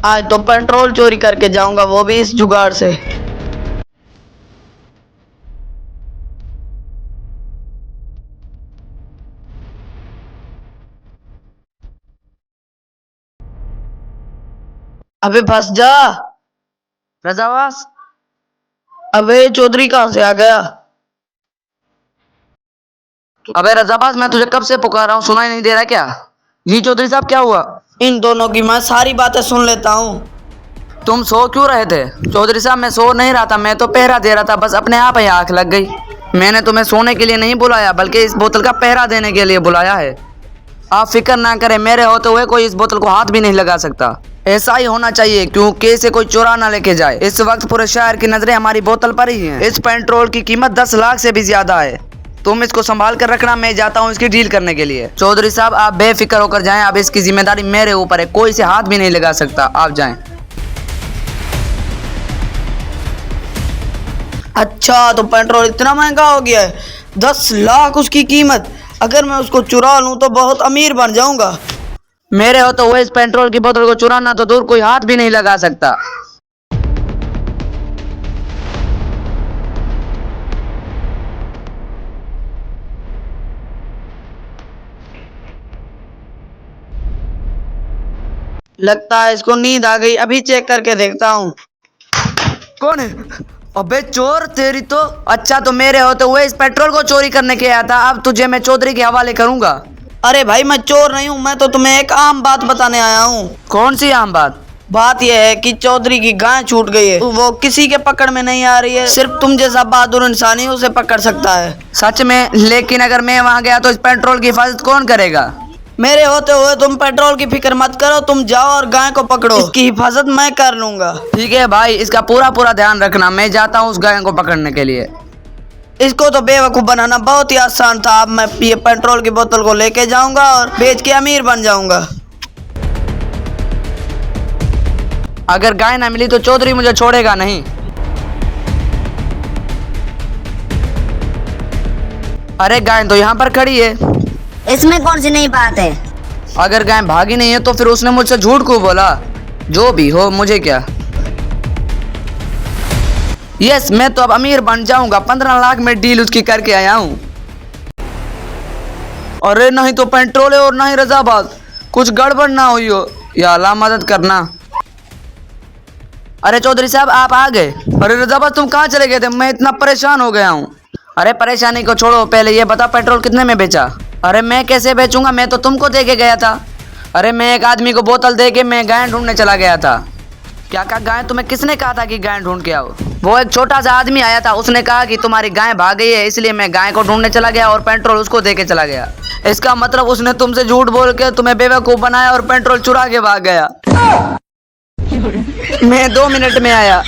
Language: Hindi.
आज तो पेट्रोल चोरी करके जाऊंगा, वो भी इस जुगाड़ से। अबे फंस जा। रजावास। अबे चौधरी कहाँ से आ गया? अबे रजाबाज, मैं तुझे कब से पुकार रहा हूँ, सुनाई नहीं दे रहा क्या? जी चौधरी साहब, क्या हुआ? इन दोनों की मैं सारी बातें सुन लेता हूँ। तुम सो क्यों रहे थे? चौधरी साहब, मैं सो नहीं रहा था, मैं तो पहरा दे रहा था, बस अपने आप ही आंख लग गई। मैंने तुम्हें सोने के लिए नहीं बुलाया, बल्कि इस बोतल का पहरा देने के लिए बुलाया है। आप फिक्र ना करें, मेरे होते हुए कोई इस बोतल को हाथ भी नहीं लगा सकता। ऐसा ही होना चाहिए, क्योंकि इसे कोई चुरा ना लेके जाए। इस वक्त पूरे शहर की नजरें हमारी बोतल पर ही हैं। इस पेट्रोल की कीमत 10 लाख से भी ज्यादा है। तुम इसको संभाल कर रखना, मैं जाता हूँ इसकी डील करने के लिए। चौधरी साहब, आप बेफिक्र होकर जाएं, अब इसकी जिम्मेदारी मेरे ऊपर है, कोई इसे हाथ भी नहीं लगा सकता। आप जाएं। अच्छा, तो पेट्रोल इतना महंगा हो गया है? 10 लाख उसकी कीमत। अगर मैं उसको चुरा लूं तो बहुत अमीर बन जाऊंगा। मेरे हो तो वो इस पेट्रोल की बोतल को चुराना तो दूर, कोई हाथ भी नहीं लगा सकता। लगता है इसको नींद आ गई, अभी चेक करके देखता हूँ। कौन है? अबे चोर, तेरी तो। अच्छा, तो मेरे होते हुए इस पेट्रोल को चोरी करने के आया था, अब तुझे मैं चौधरी के हवाले करूंगा। अरे भाई, मैं चोर नहीं हूँ, मैं तो तुम्हें एक आम बात बताने आया हूँ। कौन सी आम बात? बात यह है कि चौधरी की गाय छूट गई है, वो किसी के पकड़ में नहीं आ रही है, सिर्फ तुम जैसा बहादुर इंसान ही उसे पकड़ सकता है। सच में? लेकिन अगर मैं वहां गया तो इस पेट्रोल की हिफाजत कौन करेगा? मेरे होते हुए तुम पेट्रोल की फिक्र मत करो, तुम जाओ और गाय को पकड़ो, इसकी हिफाजत मैं कर लूंगा। ठीक है भाई, इसका पूरा पूरा ध्यान रखना, मैं जाता हूँ उस गाय को पकड़ने के लिए। इसको तो बेवकूफ बनाना बहुत ही आसान था। अब मैं ये पेट्रोल की बोतल को लेके जाऊंगा और बेच के अमीर बन जाऊंगा। अगर गाय ना मिली तो चौधरी मुझे छोड़ेगा नहीं। अरे गाय तो यहाँ पर खड़ी है। इसमें कौन सी नई बात है? अगर गाय भागी नहीं है तो फिर उसने मुझसे झूठ क्यों बोला? जो भी हो, मुझे क्या। यस, मैं तो अब अमीर बन जाऊंगा। 15 लाख में डील उसकी करके आया हूँ। अरे नहीं तो पेट्रोल है और ना ही रजाबाज, कुछ गड़बड़ ना हुई हो, या अल्लाह मदद करना। अरे चौधरी साहब, आप आ गए। अरे रजाबाज, तुम कहाँ चले गए थे? मैं इतना परेशान हो गया हूँ। अरे परेशानी को छोड़ो, पहले ये बता पेट्रोल कितने में बेचा? अरे मैं कैसे बेचूंगा, मैं तो तुमको दे के गया था। अरे मैं एक आदमी को बोतल दे के मैं गाय ढूंढने चला गया था। क्या कहा? गाय? तुम्हें किसने कहा था कि गाय ढूंढ के आओ? वो एक छोटा सा आदमी आया था, उसने कहा कि तुम्हारी गाय भाग गई है, इसलिए मैं गाय को ढूंढने चला गया और पेट्रोल उसको दे के चला गया। इसका मतलब उसने तुमसे झूठ बोल के तुम्हें बेवकूफ बनाया और पेट्रोल चुरा के भाग गया। मैं 2 मिनट में आया।